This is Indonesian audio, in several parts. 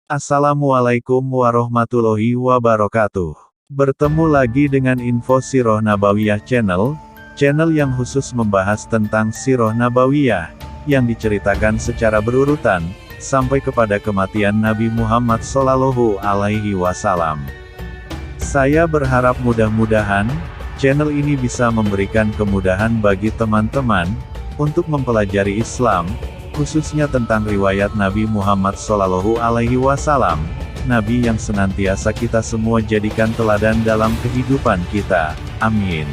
Assalamualaikum warahmatullahi wabarakatuh. Bertemu lagi dengan Info Sirah Nabawiyah Channel yang khusus membahas tentang Sirah Nabawiyah, yang diceritakan secara berurutan, sampai kepada kematian Nabi Muhammad Shallallahu Alaihi Wasallam. Saya berharap mudah-mudahan, channel ini bisa memberikan kemudahan bagi teman-teman, untuk mempelajari Islam, khususnya tentang riwayat Nabi Muhammad Shallallahu Alaihi Wasallam, Nabi yang senantiasa kita semua jadikan teladan dalam kehidupan kita. Amin.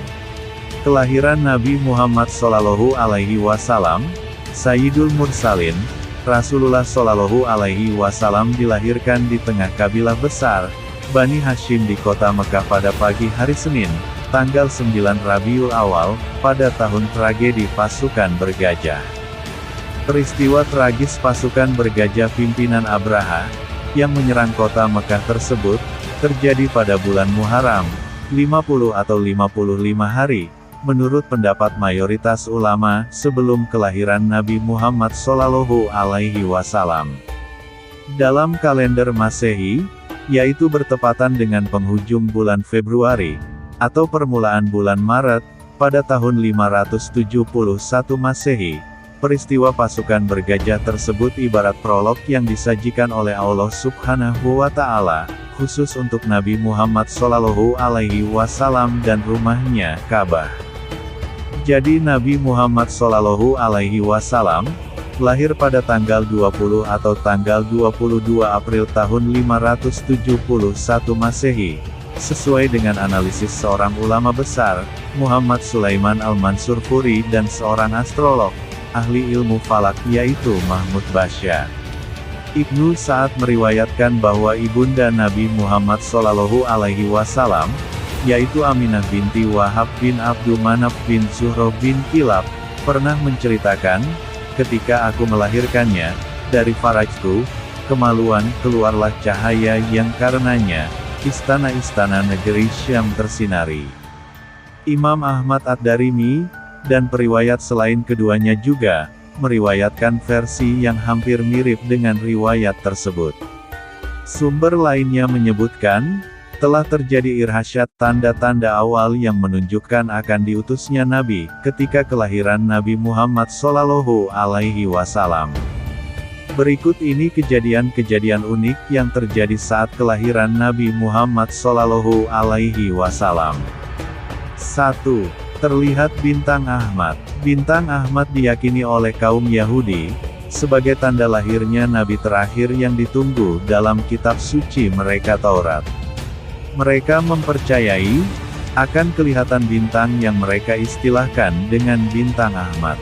Kelahiran Nabi Muhammad Shallallahu Alaihi Wasallam, Sayyidul Mursalin, Rasulullah Shallallahu Alaihi Wasallam dilahirkan di tengah kabilah besar, Bani Hashim di kota Mekah pada pagi hari Senin, tanggal 9 Rabiul Awal, pada tahun tragedi pasukan bergajah. Peristiwa tragis pasukan bergajah pimpinan Abraha, yang menyerang kota Mekah tersebut, terjadi pada bulan Muharram, 50 atau 55 hari, menurut pendapat mayoritas ulama, sebelum kelahiran Nabi Muhammad Shallallahu Alaihi Wasallam. Dalam kalender Masehi, yaitu bertepatan dengan penghujung bulan Februari, atau permulaan bulan Maret, pada tahun 571 Masehi, peristiwa pasukan bergajah tersebut ibarat prolog yang disajikan oleh Allah Subhanahu wa Ta'ala, khusus untuk Nabi Muhammad Shallallahu Alaihi Wasallam dan rumahnya, Ka'bah. Jadi Nabi Muhammad Shallallahu Alaihi Wasallam lahir pada tanggal 20 atau tanggal 22 April tahun 571 Masehi, sesuai dengan analisis seorang ulama besar, Muhammad Sulaiman Al-Mansur Furi, dan seorang astrolog, ahli ilmu falak, yaitu Mahmud Basyar. Ibnu Sa'ad meriwayatkan bahwa ibunda Nabi Muhammad Shallallahu Alaihi Wasallam, yaitu Aminah binti Wahab bin Abdul Manaf bin Zuhroh bin Kilab, pernah menceritakan, ketika aku melahirkannya, dari farajku, kemaluan, keluarlah cahaya yang karenanya, istana-istana negeri Syam tersinari. Imam Ahmad Ad-Darimi, dan periwayat selain keduanya juga, meriwayatkan versi yang hampir mirip dengan riwayat tersebut. Sumber lainnya menyebutkan, telah terjadi irhasyat tanda-tanda awal yang menunjukkan akan diutusnya Nabi, ketika kelahiran Nabi Muhammad Shallallahu Alaihi Wasallam. Berikut ini kejadian-kejadian unik yang terjadi saat kelahiran Nabi Muhammad Shallallahu Alaihi Wasallam. 1. Terlihat bintang Ahmad. Bintang Ahmad diyakini oleh kaum Yahudi, sebagai tanda lahirnya Nabi terakhir yang ditunggu dalam kitab suci mereka, Taurat. Mereka mempercayai, akan kelihatan bintang yang mereka istilahkan dengan bintang Ahmad.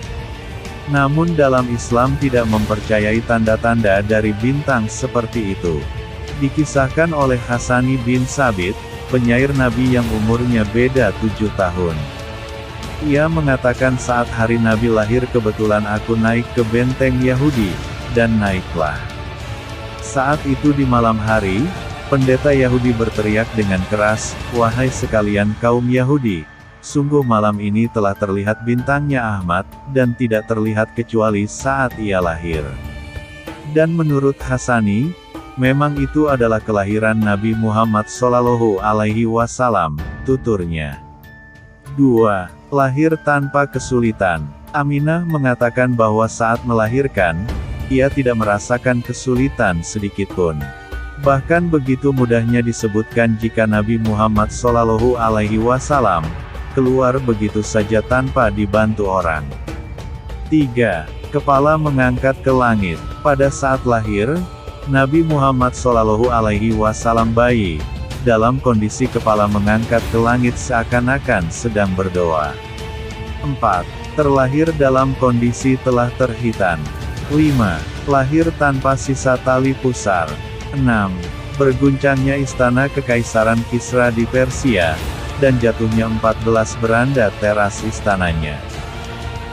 Namun dalam Islam tidak mempercayai tanda-tanda dari bintang seperti itu. Dikisahkan oleh Hasani bin Sabit, penyair Nabi yang umurnya beda 7 tahun. Ia mengatakan saat hari Nabi lahir kebetulan aku naik ke benteng Yahudi, dan naiklah. Saat itu di malam hari, pendeta Yahudi berteriak dengan keras, "Wahai sekalian kaum Yahudi, sungguh malam ini telah terlihat bintangnya Ahmad, dan tidak terlihat kecuali saat ia lahir." Dan menurut Hasani, memang itu adalah kelahiran Nabi Muhammad Shallallahu Alaihi Wasallam, tuturnya. 2. Lahir tanpa kesulitan. Aminah mengatakan bahwa saat melahirkan, ia tidak merasakan kesulitan sedikitpun. Bahkan begitu mudahnya disebutkan jika Nabi Muhammad Shallallahu Alaihi Wasallam keluar begitu saja tanpa dibantu orang. 3. Kepala mengangkat ke langit. Pada saat lahir, Nabi Muhammad Shallallahu Alaihi Wasallam bayi, dalam kondisi kepala mengangkat ke langit seakan-akan sedang berdoa. 4. Terlahir dalam kondisi telah terhitan. 5. Lahir tanpa sisa tali pusar. 6. Berguncangnya istana kekaisaran Kisra di Persia, dan jatuhnya 14 beranda teras istananya.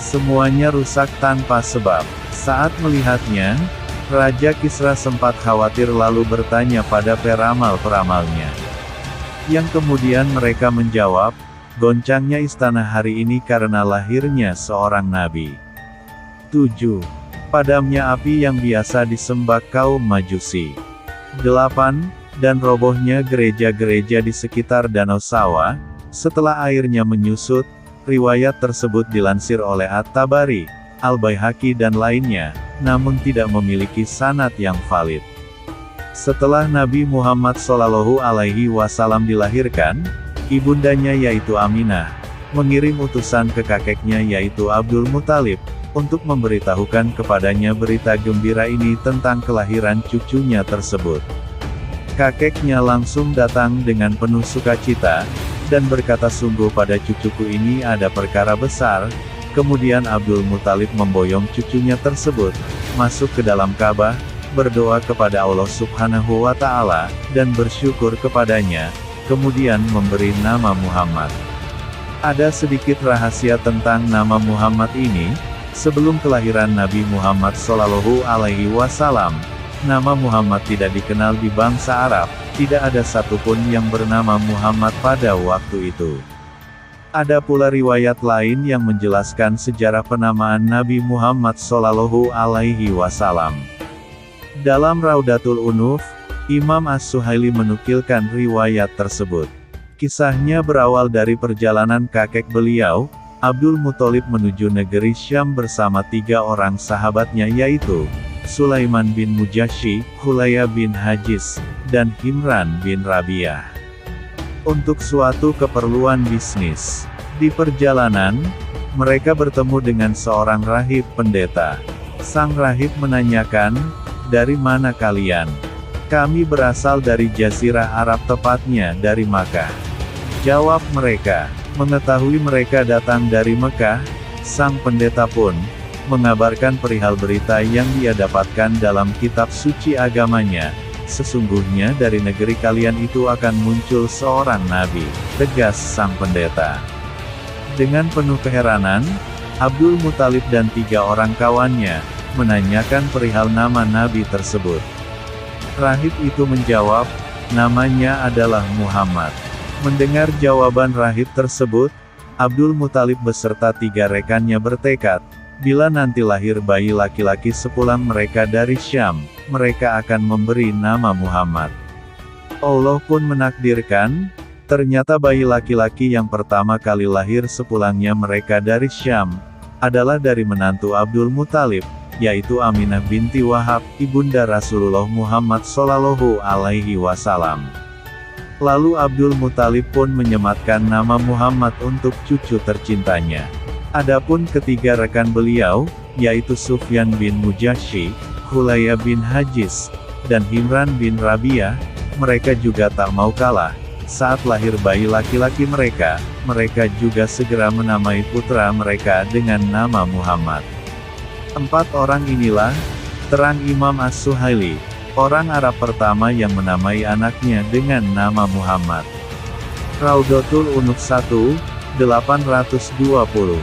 Semuanya rusak tanpa sebab. Saat melihatnya, Raja Kisra sempat khawatir lalu bertanya pada peramal-peramalnya. Yang kemudian mereka menjawab, goncangnya istana hari ini karena lahirnya seorang nabi. 7. Padamnya api yang biasa disembah kaum Majusi. 8. Dan robohnya gereja-gereja di sekitar Danau Sawa, setelah airnya menyusut. Riwayat tersebut dilansir oleh At-Tabari, Al-Baihaqi dan lainnya, namun tidak memiliki sanad yang valid. Setelah Nabi Muhammad SAW dilahirkan, ibundanya yaitu Aminah, mengirim utusan ke kakeknya yaitu Abdul Muthalib, untuk memberitahukan kepadanya berita gembira ini tentang kelahiran cucunya tersebut. Kakeknya langsung datang dengan penuh sukacita, dan berkata sungguh pada cucuku ini ada perkara besar. Kemudian Abdul Muthalib memboyong cucunya tersebut, masuk ke dalam Ka'bah, berdoa kepada Allah Subhanahu wa Ta'ala, dan bersyukur kepadanya, kemudian memberi nama Muhammad. Ada sedikit rahasia tentang nama Muhammad ini. Sebelum kelahiran Nabi Muhammad SAW, nama Muhammad tidak dikenal di bangsa Arab, tidak ada satupun yang bernama Muhammad pada waktu itu. Ada pula riwayat lain yang menjelaskan sejarah penamaan Nabi Muhammad SAW. Dalam Raudatul Unuf, Imam As-Suhaili menukilkan riwayat tersebut. Kisahnya berawal dari perjalanan kakek beliau, Abdul Muthalib menuju negeri Syam bersama 3 orang sahabatnya yaitu, Sulaiman bin Mujashi, Hulaya bin Hajiz, dan Himran bin Rabi'ah. Untuk suatu keperluan bisnis. Di perjalanan, mereka bertemu dengan seorang rahib pendeta. Sang rahib menanyakan, "Dari mana kalian?" "Kami berasal dari Jazirah Arab, tepatnya dari Makkah," jawab mereka. Mengetahui mereka datang dari Mekah, sang pendeta pun mengabarkan perihal berita yang dia dapatkan dalam kitab suci agamanya. "Sesungguhnya dari negeri kalian itu akan muncul seorang nabi," tegas sang pendeta. Dengan penuh keheranan, Abdul Muthalib dan 3 orang kawannya menanyakan perihal nama nabi tersebut. Rahib itu menjawab, namanya adalah Muhammad. Mendengar jawaban rahib tersebut, Abdul Muthalib beserta 3 rekannya bertekad, bila nanti lahir bayi laki-laki sepulang mereka dari Syam, mereka akan memberi nama Muhammad. Allah pun menakdirkan, ternyata bayi laki-laki yang pertama kali lahir sepulangnya mereka dari Syam, adalah dari menantu Abdul Muthalib, yaitu Aminah binti Wahab, ibunda Rasulullah Muhammad SAW. Lalu Abdul Muthalib pun menyematkan nama Muhammad untuk cucu tercintanya. Adapun ketiga rekan beliau, yaitu Sufyan bin Mujashi, Hulaya bin Hajiz, dan Himran bin Rabi'ah, mereka juga tak mau kalah. Saat lahir bayi laki-laki mereka juga segera menamai putra mereka dengan nama Muhammad. 4 orang inilah, terang Imam As-Suhaili, orang Arab pertama yang menamai anaknya dengan nama Muhammad. Raudatul Unuf 1, 820.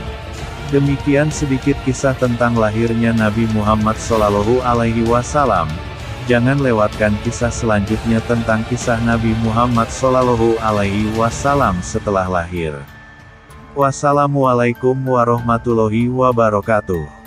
Demikian sedikit kisah tentang lahirnya Nabi Muhammad SAW. Jangan lewatkan kisah selanjutnya tentang kisah Nabi Muhammad SAW setelah lahir. Wassalamualaikum warahmatullahi wabarakatuh.